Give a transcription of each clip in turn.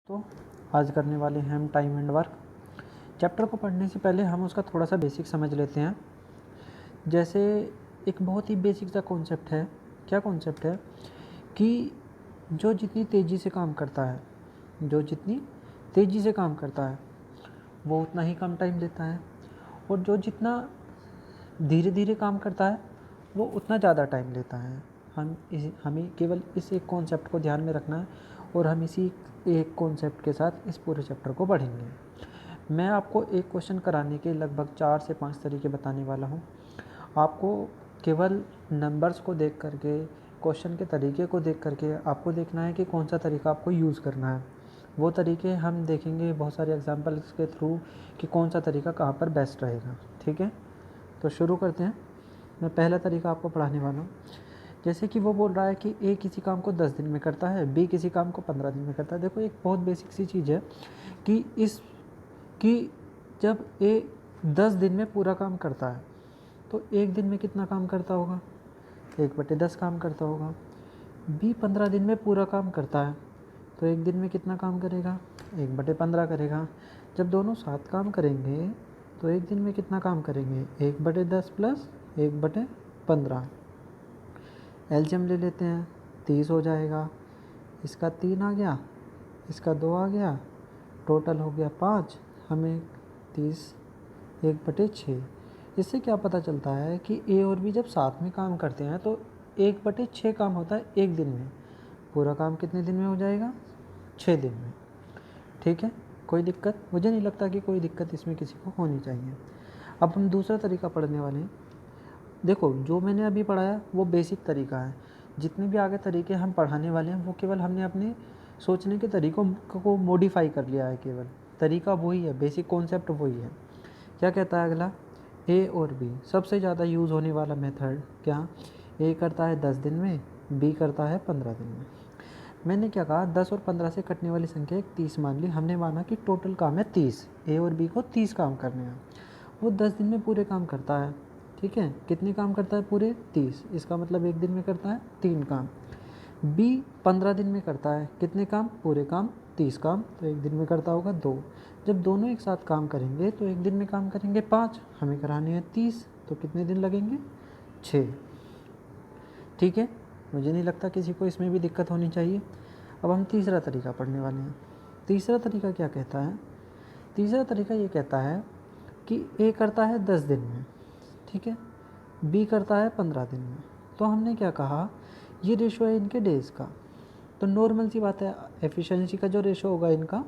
तो आज करने वाले हैं हम टाइम एंड वर्क। चैप्टर को पढ़ने से पहले हम उसका थोड़ा सा बेसिक समझ लेते हैं। जैसे एक बहुत ही बेसिक सा कॉन्सेप्ट है। क्या कॉन्सेप्ट है कि जो जितनी तेज़ी से काम करता है वो उतना ही कम टाइम लेता है, और जो जितना धीरे धीरे काम करता है वो उतना ज़्यादा टाइम लेता है। हमें केवल इस एक कॉन्सेप्ट को ध्यान में रखना है और हम इसी एक कॉन्सेप्ट के साथ इस पूरे चैप्टर को पढ़ेंगे। मैं आपको एक क्वेश्चन कराने के लगभग 4 से 5 तरीके बताने वाला हूँ। आपको केवल नंबर्स को देख करके, क्वेश्चन के तरीके को देख करके आपको देखना है कि कौन सा तरीका आपको यूज़ करना है। वो तरीके हम देखेंगे बहुत सारे एग्जांपल्स के थ्रू कि कौन सा तरीका कहाँ पर बेस्ट रहेगा। ठीक है, तो शुरू करते हैं। मैं पहला तरीका आपको पढ़ाने वाला हूँ। जैसे कि वो बोल रहा है कि ए किसी काम को 10 दिन में करता है, बी किसी काम को 15 दिन में करता है। देखो, एक बहुत बेसिक सी चीज़ है कि जब ए 10 दिन में पूरा काम करता है तो एक दिन में कितना काम करता होगा? 1/10 काम करता होगा। बी 15 दिन में पूरा काम करता है तो एक दिन में कितना काम करेगा? 1/15 करेगा। जब दोनों साथ काम करेंगे तो एक दिन में कितना काम करेंगे? 1/10 प्लस 1/15। एलसीएम ले लेते हैं, 30 हो जाएगा। इसका 3 आ गया, इसका 2 आ गया, टोटल हो गया 5। हमें 30 1/6। इससे क्या पता चलता है कि ए और बी जब साथ में काम करते हैं तो 1/6 काम होता है एक दिन में। पूरा काम कितने दिन में हो जाएगा? 6 दिन में। ठीक है, कोई दिक्कत? मुझे नहीं लगता कि कोई दिक्कत इसमें किसी को होनी चाहिए। अब हम दूसरा तरीका पढ़ने वाले हैं। देखो, जो मैंने अभी पढ़ाया वो बेसिक तरीका है। जितने भी आगे तरीके हम पढ़ाने वाले हैं वो केवल हमने अपने सोचने के तरीक़ों को मॉडिफाई कर लिया है। केवल तरीका वही है, बेसिक कॉन्सेप्ट वही है। क्या कहता है अगला? ए और बी सबसे ज़्यादा यूज़ होने वाला मेथड क्या? ए करता है 10 दिन में, बी करता है 15 दिन में। मैंने क्या कहा? 10 और 15 से कटने वाली संख्या एक 30 मान ली। हमने माना कि टोटल काम है 30, ए और बी को 30 काम करने हैं। वो 10 दिन में पूरे काम करता है। ठीक है, कितने काम करता है? पूरे 30। इसका मतलब एक दिन में करता है 3 काम। बी 15 दिन में करता है कितने काम? पूरे काम 30 काम, तो एक दिन में करता होगा 2। जब दोनों एक साथ काम करेंगे तो एक दिन में काम करेंगे 5। हमें कराने हैं 30, तो कितने दिन लगेंगे? 6। ठीक है, मुझे नहीं लगता किसी को इसमें भी दिक्कत होनी चाहिए। अब हम तीसरा तरीका पढ़ने वाले हैं। तीसरा तरीका क्या कहता है? तीसरा तरीका ये कहता है कि ए करता है 10 दिन में, ठीक है, बी करता है 15 दिन में। तो हमने क्या कहा? ये रेशो है इनके डेज़ का। तो नॉर्मल सी बात है, एफिशिएंसी का जो रेशो होगा इनका,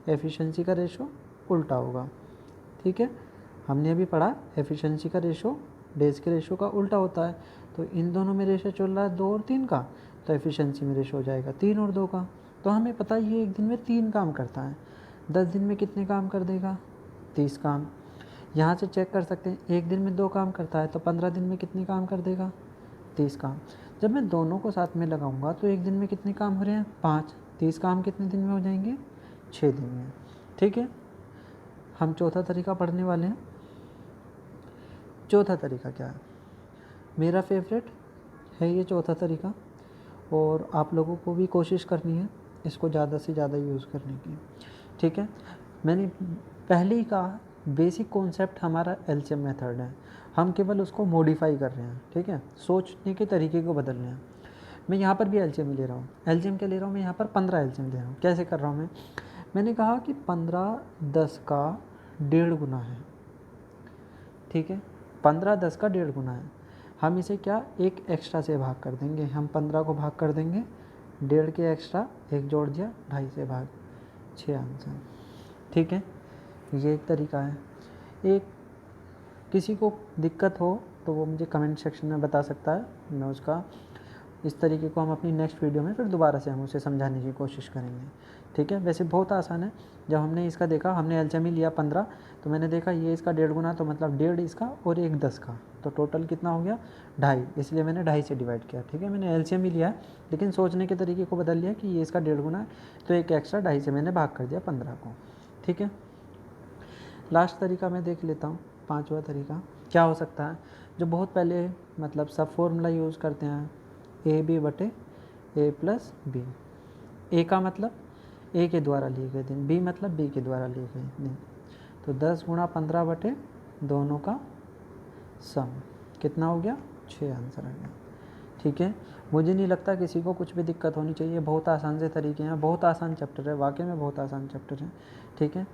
एफिशिएंसी का रेशो उल्टा होगा। ठीक है, हमने अभी पढ़ा एफिशिएंसी का रेशो डेज़ के रेशो का उल्टा होता है। तो इन दोनों में रेशो चल रहा है 2 और 3 का, तो एफिशिएंसी में रेशो हो जाएगा 3 और 2 का। तो हमें पता है ये एक दिन में 3 काम करता है। 10 दिन में कितने काम कर देगा? 30 काम। यहाँ से चेक कर सकते हैं, एक दिन में 2 काम करता है तो 15 दिन में कितने काम कर देगा? 30 काम। जब मैं दोनों को साथ में लगाऊंगा तो एक दिन में कितने काम हो रहे हैं? 5। 30 काम कितने दिन में हो जाएंगे? 6 दिन में। ठीक है, हम चौथा तरीका पढ़ने वाले हैं। चौथा तरीका क्या है? मेरा फेवरेट है ये चौथा तरीका, और आप लोगों को भी कोशिश करनी है इसको ज़्यादा से ज़्यादा यूज़ करने की। ठीक है, मैंने पहले ही कहा बेसिक कॉन्सेप्ट हमारा एलसीएम मेथड है, हम केवल उसको मॉडिफाई कर रहे हैं। ठीक है, सोचने के तरीके को बदल रहे हैं। मैं यहाँ पर भी एलसीएम ले रहा हूँ। एलसीएम क्या ले रहा हूँ मैं? यहाँ पर 15 एलसीएम ले रहा हूँ। कैसे कर रहा हूँ मैं? मैंने कहा कि 15 10 का 1.5 गुना है। ठीक है, 15 10 का 1.5 गुना है। हम इसे क्या एक एक्स्ट्रा से भाग कर देंगे। हम 15 को भाग कर देंगे 1.5 के एक्स्ट्रा, एक जोड़ दिया, 2.5 से भाग, 6 आंसर। ठीक है, ये एक तरीका है। एक किसी को दिक्कत हो तो वो मुझे कमेंट सेक्शन में बता सकता है, मैं उसका इस तरीके को हम अपनी नेक्स्ट वीडियो में फिर दोबारा से हम उसे समझाने की कोशिश करेंगे। ठीक है, वैसे बहुत आसान है। जब हमने इसका देखा, हमने एलसीएम ही लिया 15, तो मैंने देखा ये इसका 1.5 गुना, तो मतलब 1.5 इसका और 1 10 का, तो टोटल कितना हो गया? 2.5, इसलिए मैंने 2.5 से डिवाइड किया। ठीक है, मैंने एलसीएम ही लिया है लेकिन सोचने के तरीके को बदल लिया कि ये इसका 1.5 गुना है, तो एक एक्स्ट्रा 2.5 से मैंने भाग कर दिया 15 को। ठीक है, लास्ट तरीका मैं देख लेता हूँ। 5वां तरीका क्या हो सकता है? जो बहुत पहले मतलब सब फॉर्मूला यूज़ करते हैं, ए बी बटे ए प्लस बी। ए का मतलब ए के द्वारा लिए गए दिन, बी मतलब बी के द्वारा लिए गए दिन। तो 10 गुणा 15 बटे दोनों का सम कितना हो गया, 6 आंसर आ गया। ठीक है, मुझे नहीं लगता किसी को कुछ भी दिक्कत होनी चाहिए, बहुत आसान से तरीके हैं, बहुत आसान चैप्टर है, वाकई में बहुत आसान चैप्टर है। ठीक है,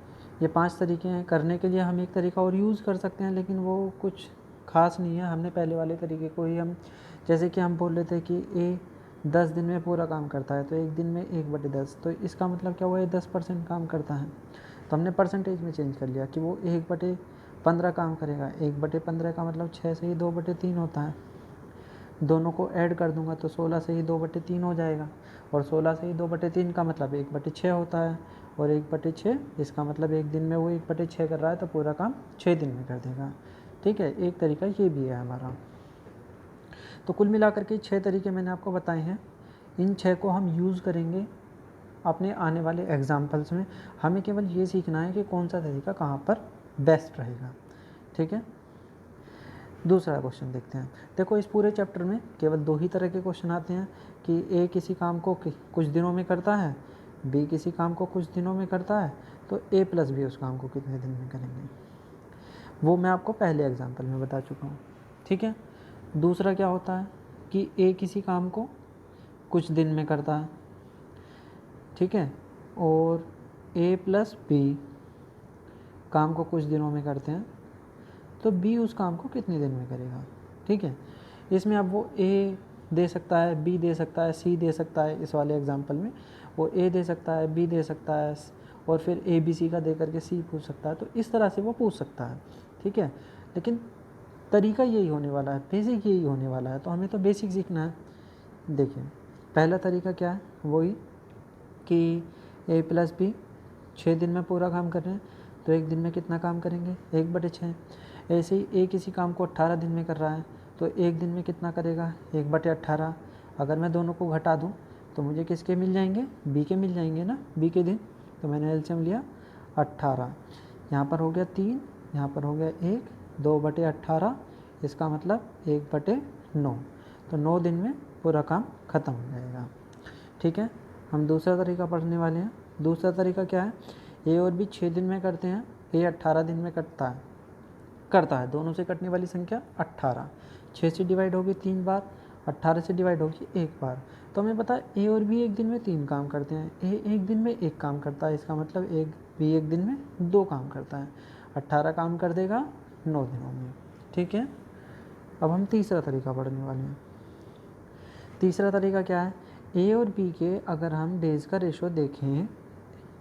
ये 5 तरीके हैं। करने के लिए हम एक तरीका और यूज़ कर सकते हैं, लेकिन वो कुछ खास नहीं है। हमने पहले वाले तरीके को ही हम, जैसे कि हम बोल रहे थे कि ए 10 दिन में पूरा काम करता है, तो एक दिन में 1/10, तो इसका मतलब क्या हुआ, ये 10% काम करता है। तो हमने परसेंटेज में चेंज कर लिया कि वो 1/15 काम करेगा। 1/15 का मतलब 6 से ही 2/3 होता है। दोनों को ऐड कर दूंगा तो 16 से ही 2/3 हो जाएगा, और 16 से ही 2/3 का मतलब 1/6 होता है, और 1/6 इसका मतलब एक दिन में वो 1/6 कर रहा है, तो पूरा काम 6 दिन में कर देगा। ठीक है, एक तरीका ये भी है हमारा। तो कुल मिलाकर के 6 तरीके मैंने आपको बताए हैं। इन 6 को हम यूज़ करेंगे अपने आने वाले एग्जाम्पल्स में। हमें केवल ये सीखना है कि कौन सा तरीका कहाँ पर बेस्ट रहेगा। ठीक है, दूसरा क्वेश्चन देखते हैं। देखो, इस पूरे चैप्टर में केवल 2 ही तरह के क्वेश्चन आते हैं कि ए किसी काम को कुछ दिनों में करता है, बी किसी काम को कुछ दिनों में करता है, तो ए प्लस बी उस काम को कितने दिन में करेंगे, वो मैं आपको पहले एग्जाम्पल में बता चुका हूँ। ठीक है, दूसरा क्या होता है कि ए किसी काम को कुछ दिन में करता है, ठीक है, और ए प्लस बी काम को कुछ दिनों में करते हैं, तो बी उस काम को कितने दिन में करेगा। ठीक है, इसमें अब वो ए दे सकता है, बी दे सकता है, सी दे सकता है। इस वाले एग्जांपल में वो ए दे सकता है, बी दे सकता है, और फिर ए बी सी का दे करके सी पूछ सकता है। तो इस तरह से वो पूछ सकता है। ठीक है, लेकिन तरीका यही होने वाला है, बेसिक यही होने वाला है, तो हमें तो बेसिक सीखना है। देखिए, पहला तरीका क्या है, वही कि ए प्लस बी 6 दिन में पूरा काम कर रहे हैं, तो एक दिन में कितना काम करेंगे, 1/6। ऐसे ही ए किसी काम को 18 दिन में कर रहा है, तो एक दिन में कितना करेगा, 1/18। अगर मैं दोनों को घटा दूं तो मुझे किसके मिल जाएंगे, बी के मिल जाएंगे ना, बी के दिन। तो मैंने एलसीएम लिया 18, यहाँ पर हो गया 3, यहाँ पर हो गया 1, 2/18, इसका मतलब 1/9, तो 9 दिन में पूरा काम ख़त्म हो जाएगा। ठीक है, हम दूसरा तरीका पढ़ने वाले हैं। दूसरा तरीका क्या है, ए और बी 6 दिन में करते हैं, ए 18 दिन में करता है, दोनों से कटने वाली संख्या 18, 6 से डिवाइड होगी 3 बार, 18 से डिवाइड होगी 1 बार। तो हमें पता है ए और बी एक दिन में 3 काम करते हैं, ए एक दिन में 1 काम करता है, इसका मतलब बी एक दिन में 2 काम करता है, 18 काम कर देगा 9 दिनों में। ठीक है, अब हम तीसरा तरीका पढ़ने वाले हैं। तीसरा तरीका क्या है, ए और बी के अगर हम डेज का रेशो देखें,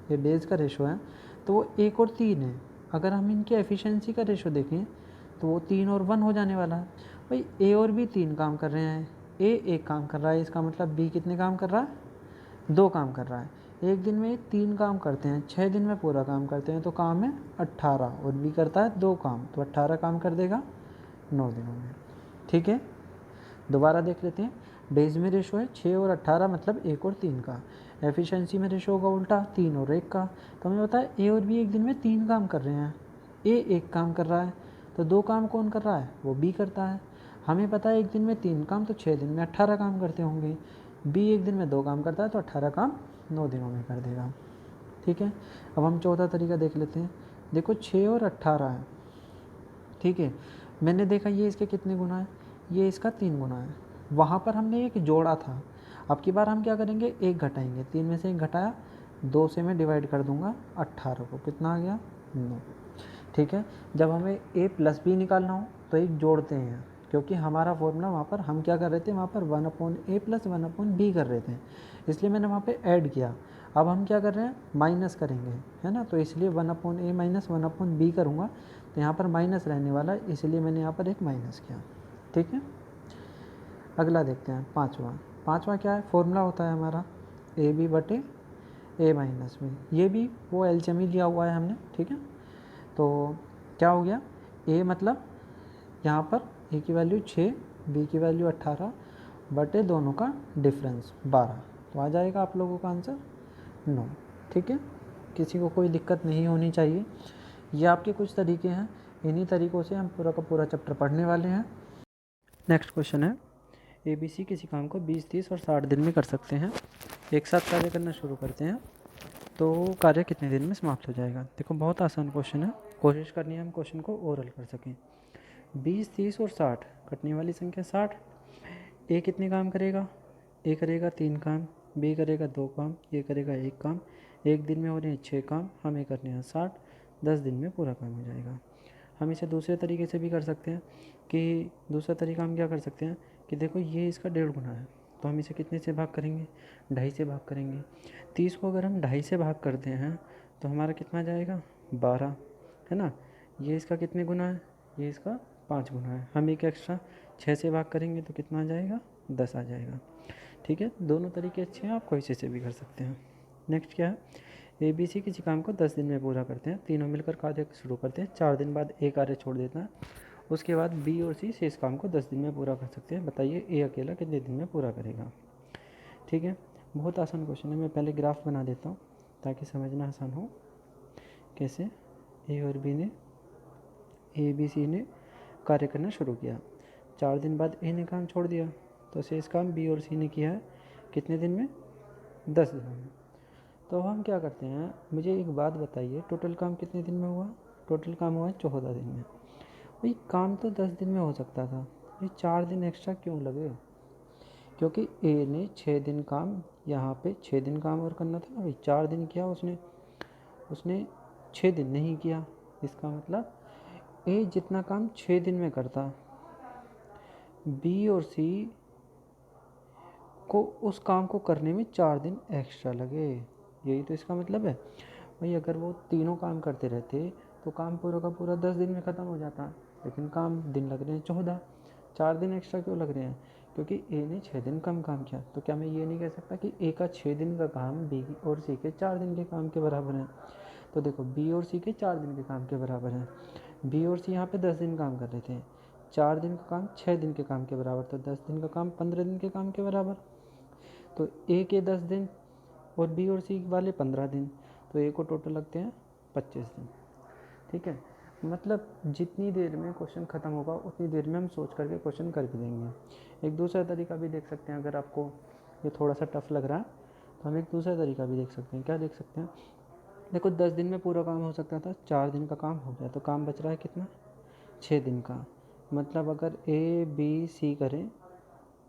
ये डेज का रेशो है, तो वो 1 और 3 है। अगर हम इनकी एफिशिएंसी का रेशो देखें तो वो 3 और 1 हो जाने वाला है। भाई ए और बी 3 काम कर रहे हैं, ए 1 काम कर रहा है, इसका मतलब बी कितने काम कर रहा है, 2 काम कर रहा है। एक दिन में 3 काम करते हैं, 6 दिन में पूरा काम करते हैं, तो काम है 18, और बी करता है 2 काम, तो 18 काम कर देगा 9 दिनों में। ठीक है, दोबारा देख लेते हैं। डेज में रेशो है 6 और 18, मतलब 1 और 3 का। एफिशिएंसी में रेशो होगा उल्टा, 3 और 1 का। तो हमें पता है ए और बी एक दिन में 3 काम कर रहे हैं, ए 1 काम कर रहा है, तो 2 काम कौन कर रहा है, वो बी करता है। हमें पता है एक दिन में 3 काम, तो 6 दिन में 18 काम करते होंगे। बी एक दिन में 2 काम करता है, तो 18 काम 9 दिनों में कर देगा। ठीक है, अब हम चौथा तरीका देख लेते हैं। देखो 6 और 18 है, ठीक है, मैंने देखा ये इसके कितने गुना है, ये इसका 3 गुना है। वहाँ पर हमने एक जोड़ा था, अब की बार हम क्या करेंगे, 1 घटाएंगे, 3 में से 1 घटाया, 2 से मैं डिवाइड कर दूंगा 18 को, कितना आ गया, 9। ठीक है, जब हमें ए प्लस बी निकालना हो तो एक जोड़ते हैं, क्योंकि हमारा फॉर्मूला वहाँ पर हम क्या कर रहे थे, वहाँ पर 1/a प्लस 1/b कर रहे थे, इसलिए मैंने वहाँ पे ऐड किया। अब हम क्या कर रहे हैं, माइनस करेंगे, है ना, तो इसलिए 1/a माइनस 1/b करूँगा, तो यहाँ पर माइनस रहने वाला है, इसलिए मैंने यहाँ पर एक माइनस किया। ठीक है, अगला देखते हैं, पाँचवा क्या है, फॉर्मूला होता है हमारा ab/a माइनस b, ये भी वो एलसीएम ही लिया हुआ है हमने। ठीक है, तो क्या हो गया, a मतलब यहाँ पर a की वैल्यू 6, b की वैल्यू 18 बटे दोनों का डिफरेंस 12, तो आ जाएगा आप लोगों का आंसर 9। ठीक है, किसी को कोई दिक्कत नहीं होनी चाहिए। ये आपके कुछ तरीके हैं, इन्हीं तरीक़ों से हम पूरा का पूरा चैप्टर पढ़ने वाले हैं। नेक्स्ट क्वेश्चन है, ABC किसी काम को 20, 30 और 60 दिन में कर सकते हैं। एक साथ कार्य करना शुरू करते हैं। तो कार्य कितने दिन में समाप्त हो जाएगा। देखो बहुत आसान क्वेश्चन है, कोशिश करनी है हम क्वेश्चन को और हल कर सकें। 20, 30 और 60, कटने वाली संख्या 60। ए कितने काम करेगा, ए करेगा 3 काम, बी करेगा 2 काम, ये करेगा 1 काम। एक दिन में हो रहे हैं 6 काम, हमें करने हैं 60, 10 दिन में पूरा काम हो जाएगा। हम इसे दूसरे तरीके से भी कर सकते हैं कि दूसरा तरीका हम क्या कर सकते हैं कि देखो ये इसका 1.5 गुना है, तो हम इसे कितने से भाग करेंगे, 2.5 से भाग करेंगे। 30 को अगर हम 2.5 से भाग करते हैं तो हमारा कितना जाएगा, 12, है ना। ये इसका कितने गुना है, ये इसका 5 गुना है। हम एक एक्स्ट्रा 6 से भाग करेंगे तो कितना आ जाएगा, 10 आ जाएगा। ठीक है, दोनों तरीके अच्छे हैं, आप कोई से भी कर सकते हैं। नेक्स्ट क्या है, ए बी सी किसी काम को 10 दिन में पूरा करते हैं, तीनों मिलकर कार्य शुरू करते हैं, 4 दिन बाद ए कार्य छोड़ देता है, उसके बाद बी और सी शेष काम को 10 दिन में पूरा कर सकते हैं। बताइए ए अकेला कितने दिन में पूरा करेगा। ठीक है, बहुत आसान क्वेश्चन है। मैं पहले ग्राफ बना देता हूँ ताकि समझना आसान हो। कैसे, ए और बी ने, ए बी सी ने कार्य करना शुरू किया, 4 दिन बाद ए ने काम छोड़ दिया, तो शेष काम बी और सी ने किया है कितने दिन में, 10 दिन में। तो हम क्या करते हैं, मुझे एक बात बताइए, टोटल काम कितने दिन में हुआ, टोटल काम हुआ है 14 दिन में। भाई काम तो 10 दिन में हो सकता था, ये 4 दिन एक्स्ट्रा क्यों लगे, क्योंकि ए ने 6 दिन काम, यहाँ पे 6 दिन काम और करना था ना भाई, 4 दिन किया उसने, उसने 6 दिन नहीं किया। इसका मतलब ए जितना काम 6 दिन में करता, बी और सी को उस काम को करने में 4 दिन एक्स्ट्रा लगे। यही तो इसका मतलब है भाई। अगर वो तीनों काम करते रहते तो काम पूरा का पूरा 10 दिन में ख़त्म हो जाता, लेकिन काम दिन लग रहे हैं 14, 4 दिन एक्स्ट्रा क्यों लग रहे हैं, क्योंकि ए ने 6 दिन कम काम किया। तो क्या मैं ये नहीं कह सकता कि ए का 6 दिन का काम बी और सी के 4 दिन के काम के बराबर है। तो देखो बी और सी के 4 दिन के काम के बराबर है। बी और सी यहाँ पे 10 दिन काम कर रहे थे, 4 दिन का काम 6 दिन के काम के बराबर, तो 10 दिन का काम 15 दिन के काम के बराबर। तो ए के 10 दिन और बी और सी वाले 15 दिन, तो ए को टोटल लगते हैं 25 दिन। ठीक है, मतलब जितनी देर में क्वेश्चन ख़त्म होगा उतनी देर में हम सोच करके क्वेश्चन कर भी देंगे। एक दूसरा तरीका भी देख सकते हैं, अगर आपको ये थोड़ा सा टफ लग रहा है तो हम एक दूसरा तरीका भी देख सकते हैं। क्या देख सकते हैं, देखो 10 दिन में पूरा काम हो सकता था, 4 दिन का काम हो गया, तो काम बच रहा है कितना, 6 दिन का। मतलब अगर ए बी सी करें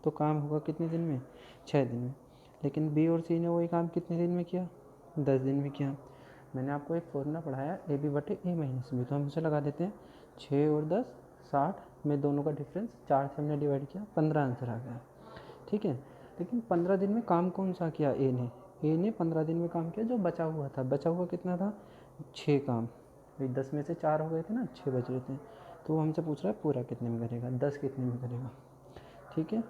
तो काम होगा कितने दिन में, 6 दिन में। लेकिन बी और सी ने वही काम कितने दिन में किया, 10 दिन में किया। मैंने आपको एक फॉर्मूला पढ़ाया ए बी बटे ए माइनस बी, तो हम उसे लगा देते हैं। 6 और 10 60 में दोनों का डिफरेंस 4 से हमने डिवाइड किया, 15 आंसर आ गया। ठीक है, लेकिन 15 दिन में काम कौन सा किया, ए ने 15 दिन में काम किया जो बचा हुआ था। बचा हुआ कितना था, 6 काम। भाई 10 में से 4 हो गए थे ना, 6 बच रहे थे, तो वो हमसे पूछ रहा है पूरा कितने में करेगा, 10 कितने में करेगा। ठीक है,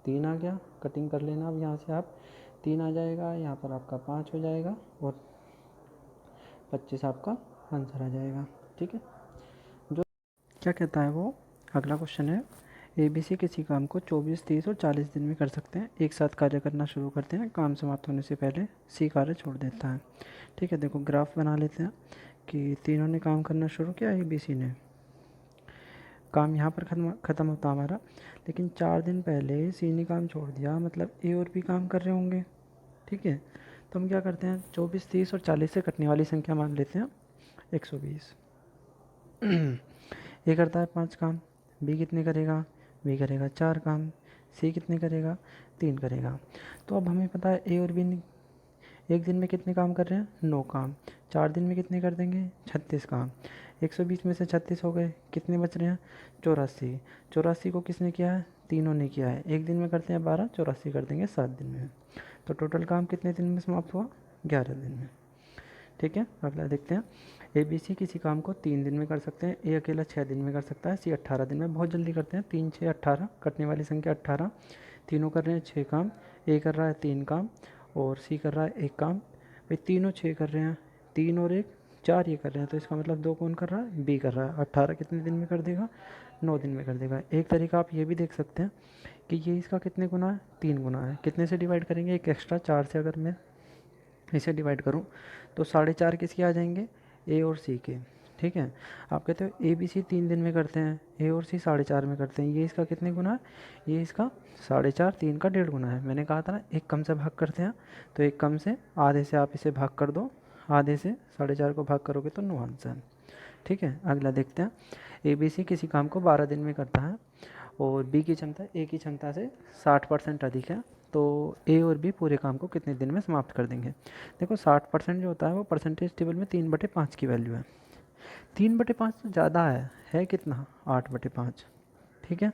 3 आ गया, कटिंग कर लेना। अब यहाँ से आप 3 आ जाएगा, यहाँ पर आपका 5 हो जाएगा और 25 आपका आंसर आ जाएगा। ठीक है, जो क्या कहता है वो अगला क्वेश्चन है, ए बी सी किसी काम को 24, 30 और 40 दिन में कर सकते हैं। एक साथ कार्य करना शुरू करते हैं, काम समाप्त होने से पहले सी कार्य छोड़ देता है। ठीक है, देखो ग्राफ बना लेते हैं कि तीनों ने काम करना शुरू किया, ए बी सी ने, काम यहाँ पर ख़त्म होता हमारा, लेकिन 4 दिन पहले सी ने काम छोड़ दिया, मतलब ए और बी काम कर रहे होंगे। ठीक है, तो हम क्या करते हैं, 24, 30 और 40 से कटने वाली संख्या मान लेते हैं 120। ए करता है 5 काम, बी कितने करेगा, बी करेगा 4 काम, सी कितने करेगा, 3 करेगा। तो अब हमें पता है ए और बी एक दिन में कितने काम कर रहे हैं, 9 काम, 4 दिन में कितने कर देंगे, 36 काम। 120 में से 36 हो गए, कितने बच रहे हैं, 84। 84 को किसने किया है, तीनों ने किया है। एक दिन में करते हैं 12, 84 कर देंगे 7 दिन में। तो टोटल काम कितने दिन में समाप्त हुआ, 11 दिन में। ठीक है, अगला देखते हैं, ए बी सी किसी काम को 3 दिन में कर सकते हैं, ए अकेला 6 दिन में कर सकता है, सी 18 दिन में। बहुत जल्दी करते हैं, 3 6 18, कटने वाली संख्या 18, तीनों कर रहे हैं 6 काम, ए कर रहा है 3 काम और सी कर रहा है 1 काम। भाई तीनों 6 कर रहे हैं, 3 और 1 4 ये कर रहे हैं, तो इसका मतलब 2 कौन कर रहा है, बी कर रहा है। 18 कितने दिन में कर देगा, 9 दिन में कर देगा। एक तरीका आप ये भी देख सकते हैं कि ये इसका कितने गुना है, 3 गुना है। कितने से डिवाइड करेंगे, एक एक्स्ट्रा 4 से अगर मैं इसे डिवाइड करूं तो 4.5 किसके आ जाएंगे, ए और सी के। ठीक है। आप कहते हो ए बी सी 3 दिन में करते हैं, ए और सी 4.5 में करते हैं, ये इसका कितने गुना है, ये इसका 4.5, 3 का 1.5 गुना है। मैंने कहा था ना एक कम से भाग करते हैं, तो एक कम से आधे से आप इसे भाग कर दो, आधे से 4.5 को भाग करोगे तो 9 आंसर। ठीक है, अगला देखते हैं। ए बी सी किसी काम को 12 दिन में करता है और बी की क्षमता ए की क्षमता से 60% अधिक है, तो ए और बी पूरे काम को कितने दिन में समाप्त कर देंगे। देखो 60% जो होता है वो परसेंटेज टेबल में 3/5 की वैल्यू है। 3/5 तो ज़्यादा है कितना, 8/5। ठीक है,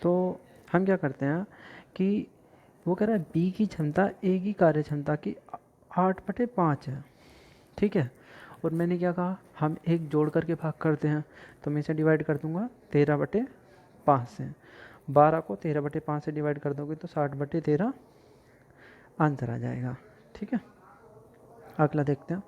तो हम क्या करते हैं कि वो कह रहा है बी की क्षमता ए की कार्य क्षमता की 8/5 है। ठीक है, और मैंने क्या कहा, हम एक जोड़ करके भाग करते हैं, तो मैं इसे डिवाइड कर दूंगा 13/5 से। 12 को 13/5 से डिवाइड कर दोगे तो 60/13 आंसर आ जाएगा। ठीक है, अगला देखते हैं।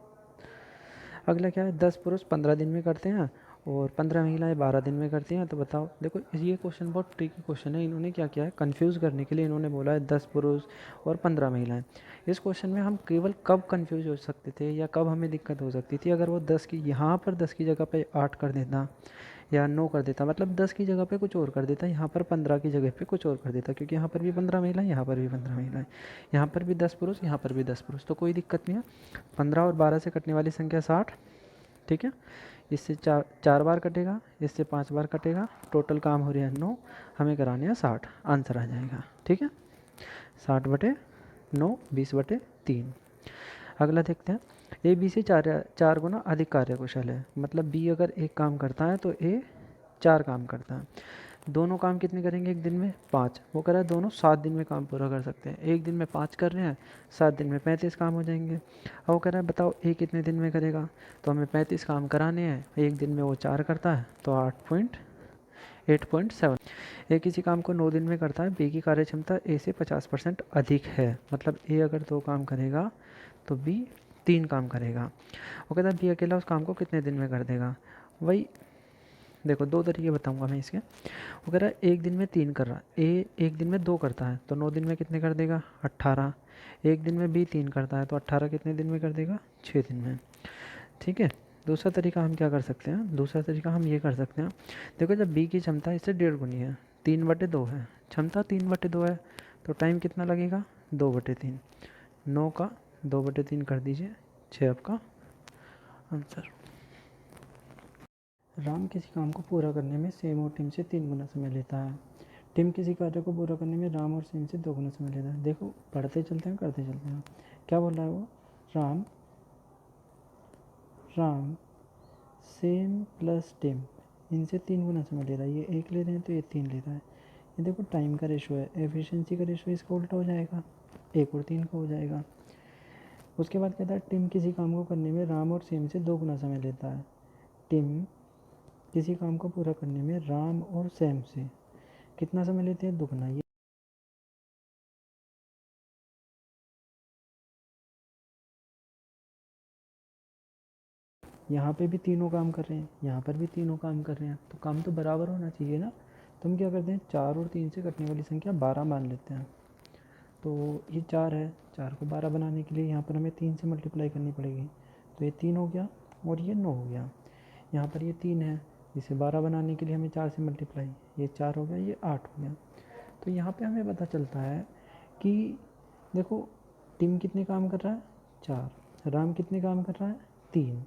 अगला क्या है, 10 पुरुष 15 दिन में करते हैं और 15 महिलाएं 12 दिन में करती हैं। तो बताओ, देखो ये क्वेश्चन बहुत ट्रिकी क्वेश्चन है। इन्होंने क्या किया है, कंफ्यूज करने के लिए इन्होंने बोला है 10 पुरुष और 15 महिलाएं। इस क्वेश्चन में हम केवल कब कंफ्यूज हो सकते थे या कब हमें दिक्कत हो सकती थी, अगर वो 10 की यहाँ पर 10 की जगह पे 8 कर देता या 9 कर देता, मतलब 10 की जगह पे कुछ और कर देता, यहाँ पर 15 की जगह पे कुछ और कर देता, क्योंकि यहाँ पर भी 15 महिलाएं, यहाँ पर भी 15 महिलाएं, यहाँ पर भी 10 पुरुष, यहाँ पर भी 10 पुरुष, तो कोई दिक्कत नहीं है। 15 और 12 से कटने वाली संख्या 60। ठीक है, इससे चार बार कटेगा, इससे 5 बार कटेगा, टोटल काम हो रहा है 9, हमें कराने हैं 60, आंसर आ जाएगा। ठीक है, 60/9, 20/3। अगला देखते हैं। ए बी से चार गुना अधिक कार्यकुशल है, मतलब बी अगर एक काम करता है तो ए 4 काम करता है। दोनों काम कितने करेंगे एक दिन में, 5। वो कह रहा है दोनों 7 दिन में काम पूरा कर सकते हैं। एक दिन में 5 कर रहे हैं, 7 दिन में 35 काम हो जाएंगे। अब वो कह रहा है बताओ ए कितने दिन में करेगा, तो हमें 35 काम कराने हैं, एक दिन में वो 4 करता है तो 8.7। ए किसी काम को 9 दिन में करता है, बी की कार्य क्षमता ए से 50% अधिक है, मतलब ए अगर 2 काम करेगा तो बी 3 काम करेगा। वो कहता है बी अकेला उस काम को कितने दिन में कर देगा। वही देखो 2 तरीके बताऊंगा मैं इसके। वो कह रहा है एक दिन में 3 कर रहा है, ए एक दिन में 2 करता है तो 9 दिन में कितने कर देगा, 18। एक दिन में बी 3 करता है तो 18 कितने दिन में कर देगा, 6 दिन में। ठीक है, दूसरा तरीका हम क्या कर सकते हैं, दूसरा तरीका हम ये कर सकते हैं। देखो जब बी की क्षमता इससे 1.5 गुनी है, 3/2 है, क्षमता 3/2 है, तो टाइम कितना लगेगा, 2/3। 9 का 2/3 कर दीजिए, 6 आपका आंसर। राम किसी काम को पूरा करने में सेम और टिम से 3 गुना समय लेता है। टिम किसी कार्य को पूरा करने में राम और सेम से 2 गुना समय लेता है। देखो पढ़ते चलते हैं करते चलते हैं। क्या बोल रहा है वो, राम राम सेम प्लस टिम इनसे 3 गुना समय ले रहा है। ये 1 ले रहे हैं तो ये 3 ले रहा है। ये देखो टाइम का रेशो है, एफिशिएंसी का रेशो इसका उल्टा हो जाएगा, 1 और 3 का हो जाएगा। उसके बाद कहता है टिम किसी काम को करने में राम और सेम से 2 गुना समय लेता है। टिम किसी काम को पूरा करने में राम और सैम से कितना समय लेते हैं, दुगना। ये यहाँ पे भी तीनों काम कर रहे हैं, यहाँ पर भी तीनों काम कर रहे हैं, तो काम तो बराबर होना चाहिए ना। तो हम क्या करते हैं, 4 और 3 से कटने वाली संख्या 12 मान लेते हैं। तो ये 4 है, 4 को 12 बनाने के लिए यहाँ पर हमें 3 से मल्टीप्लाई करनी पड़ेगी, तो ये 3 हो गया और ये 9 हो गया। यहाँ पर ये 3 है, इसे 12 बनाने के लिए हमें 4 से मल्टीप्लाई, ये 4 हो गया, ये 8 हो गया। तो यहाँ पे हमें पता चलता है कि देखो टिम कितने काम कर रहा है, 4। राम कितने काम कर रहा है, 3।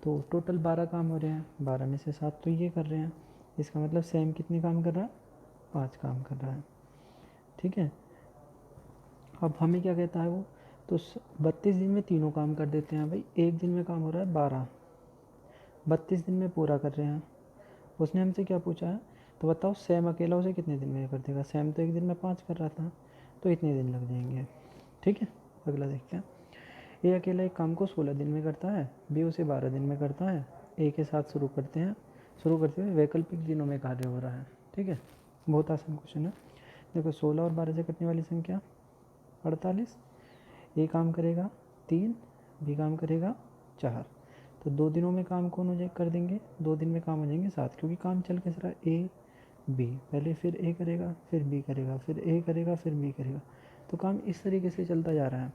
तो टोटल 12 काम हो रहे हैं, 12 में से 7 तो ये कर रहे हैं। इसका मतलब सैम कितने काम कर रहा है, 5 काम कर रहा है। ठीक है, अब हमें क्या कहता है वो, तो 32 दिन में तीनों काम कर देते हैं। भाई एक दिन में काम हो रहा है 12, 32 दिन में पूरा कर रहे हैं। उसने हमसे क्या पूछा है, तो बताओ सैम अकेला उसे कितने दिन में कर देगा। सैम तो एक दिन में 5 कर रहा था, तो इतने दिन लग जाएंगे। ठीक है, अगला देखते हैं। ए अकेला एक काम को 16 दिन में करता है, बी उसे 12 दिन में करता है। ए के साथ शुरू करते हुए वैकल्पिक दिनों में कार्य हो रहा है। ठीक है, बहुत आसान क्वेश्चन है। देखो 16 और 12 से कटने वाली संख्या 48। ए काम करेगा 3, बी काम करेगा 4। तो 2 दिनों में काम कौन हो जाए कर देंगे, 2 दिन में काम हो जाएंगे 7, क्योंकि काम चल कैसे रहा, ए बी, पहले फिर ए करेगा फिर बी करेगा फिर ए करेगा फिर बी करेगा, तो काम इस तरीके से चलता जा रहा है।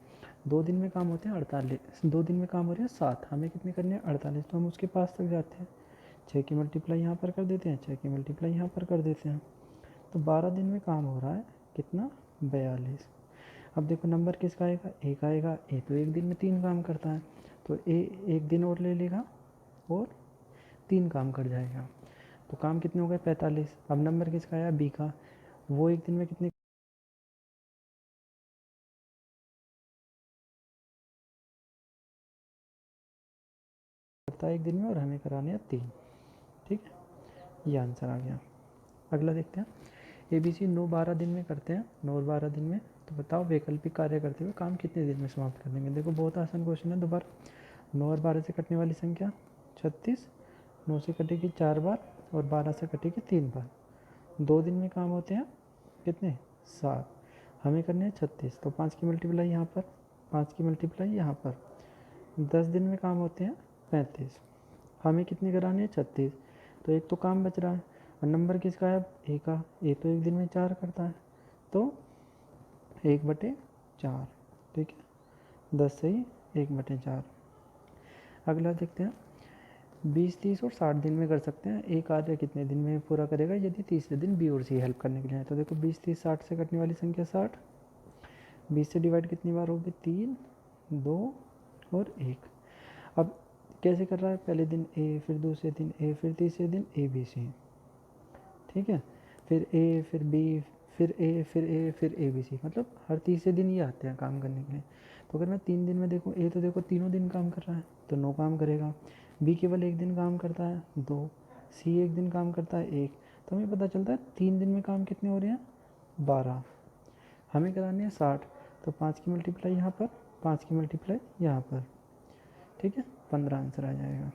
2 दिन में काम होते हैं 48, 2 दिन में काम हो रहे हैं 7, हमें कितने करने हैं 48, तो हम उसके पास तक जाते हैं, 6 की मल्टीप्लाई यहाँ पर कर देते हैं, 6 की मल्टीप्लाई यहाँ पर कर देते हैं, तो 12 दिन में काम हो रहा है कितना 42। अब देखो नंबर किसका आएगा, ए का आएगा। ए तो एक दिन में 3 काम करता है, तो ए एक दिन और ले लेगा और 3 काम कर जाएगा, तो काम कितने हो गए 45। अब नंबर किसका आया, बी का, वो एक दिन में कितने करता है एक दिन में, और हमें कराने हैं 3। ठीक है, ये आंसर आ गया। अगला देखते हैं, ए बी सी 9-12 दिन में करते हैं, 9 और 12 दिन में, तो बताओ वैकल्पिक कार्य करते हुए काम कितने दिन में समाप्त कर देंगे। देखो बहुत आसान क्वेश्चन है। दोबारा 9 और 12 से कटने वाली संख्या 36, 9 से कटेगी 4 बार और 12 से कटेगी 3 बार। 2 दिन में काम होते हैं कितने 7, हमें करने हैं 36, तो 5 की मल्टीप्लाई यहाँ पर, 5 की मल्टीप्लाई यहाँ पर। 10 दिन में काम होते हैं 35, हमें कितने कराने हैं 36, तो एक तो काम बच रहा है। और नंबर किसका है, ए का, ए तो एक दिन में 4 करता है, तो 1/4। ठीक है, 10 से ही 1/4। अगला देखते हैं, 20, 30 और 60 दिन में कर सकते हैं। एक कार्य कितने दिन में पूरा करेगा यदि तीसरे दिन बी और सी हेल्प करने के लिए है। तो देखो 20, 30, 60 से कटने वाली संख्या 60, 20 से डिवाइड कितनी बार होगी 3, 2 और 1। अब कैसे कर रहा है, पहले दिन ए, फिर दूसरे दिन ए, फिर तीसरे दिन ए बी सी। ठीक है, फिर ए, फिर बी, फिर ए, फिर ए, फिर ए बी सी, मतलब हर तीसरे दिन ये आते हैं काम करने के लिए। तो अगर मैं 3 दिन में देखूँ, ए तो देखो तीनों दिन काम कर रहा है तो 9 काम करेगा, बी केवल एक दिन काम करता है 2, सी एक दिन काम करता है 1, तो हमें पता चलता है 3 दिन में काम कितने हो रहे हैं 12, हमें कराने हैं 60, तो 5 की मल्टीप्लाई यहाँ पर, 5 की मल्टीप्लाई यहाँ पर। ठीक है, 15 आंसर आ जाएगा।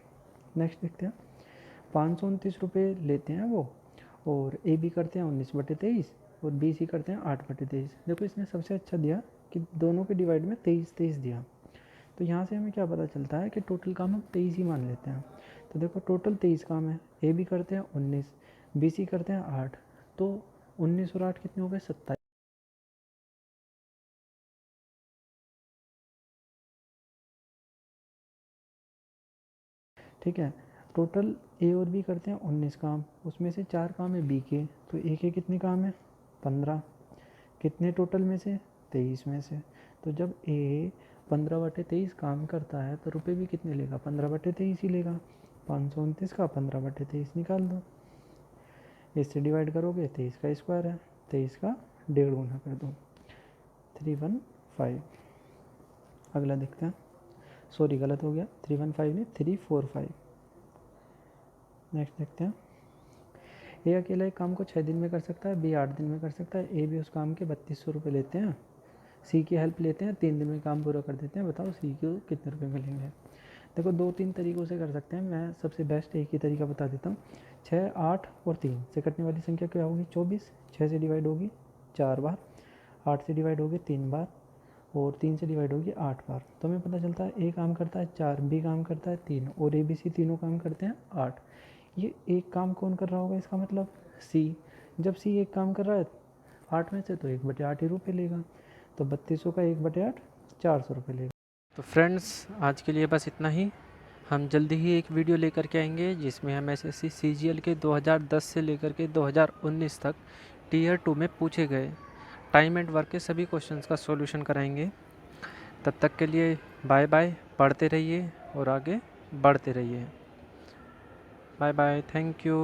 नेक्स्ट देखते हैं, 529 रुपये लेते हैं वो, और ए बी करते हैं 19/23 और बी सी करते हैं 8/23। देखो इसने सबसे अच्छा दिया कि दोनों के डिवाइड में 23-23 दिया, तो यहाँ से हमें क्या पता चलता है कि टोटल काम हम 23 ही मान लेते हैं। तो देखो टोटल 23 काम है, ए बी करते हैं 19, बी सी करते हैं 8, तो 19 और 8 कितने हो गए 27। ठीक है, टोटल ए और बी करते हैं 19 काम, उसमें से 4 काम है बी के, तो ए के कितने काम है 15, कितने टोटल में से 23 में से। तो जब ए 15/23 काम करता है तो रुपये भी कितने लेगा 15/23 ही लेगा, 529 का 15/23 निकाल दो, इससे डिवाइड करोगे 23 का स्क्वायर है, 23 का 1.5 गुना कर दो, 315। अगला देखते हैं, सॉरी गलत हो गया, 315 नहीं 345। नेक्स्ट देखते हैं, ए अकेला एक काम को 6 दिन में कर सकता है, बी 8 दिन में कर सकता है, ए भी उस काम के 3200 रुपये लेते हैं, सी की हेल्प लेते हैं, 3 दिन में काम पूरा कर देते हैं, बताओ सी को कितने रुपए मिलेंगे। देखो 2-3 तरीक़ों से कर सकते हैं, मैं सबसे बेस्ट एक ही तरीका बता देता हूँ। 6, 8 और 3 से कटने वाली संख्या क्या होगी 24, 6 से डिवाइड होगी 4 बार, 8 से डिवाइड होगी 3 बार और 3 से डिवाइड होगी 8 बार। तो हमें पता चलता है ए काम करता है 4, बी काम करता है 3 और ए बी सी तीनों काम करते हैं 8। ये एक काम कौन कर रहा होगा, इसका मतलब सी। जब सी एक काम कर रहा है 8 में से, तो 1/8 ही रुपये लेगा, तो 3200 का 1/8 400 रुपये लेगा। तो फ्रेंड्स आज के लिए बस इतना ही, हम जल्दी ही एक वीडियो लेकर के आएंगे जिसमें हम एसएससी सीजीएल के 2010 से लेकर के 2019 तक टीयर 2 में पूछे गए टाइम एंड वर्क के सभी क्वेश्चंस का सॉल्यूशन कराएंगे। तब तक के लिए बाय बाय, पढ़ते रहिए और आगे बढ़ते रहिए। Bye bye, thank you.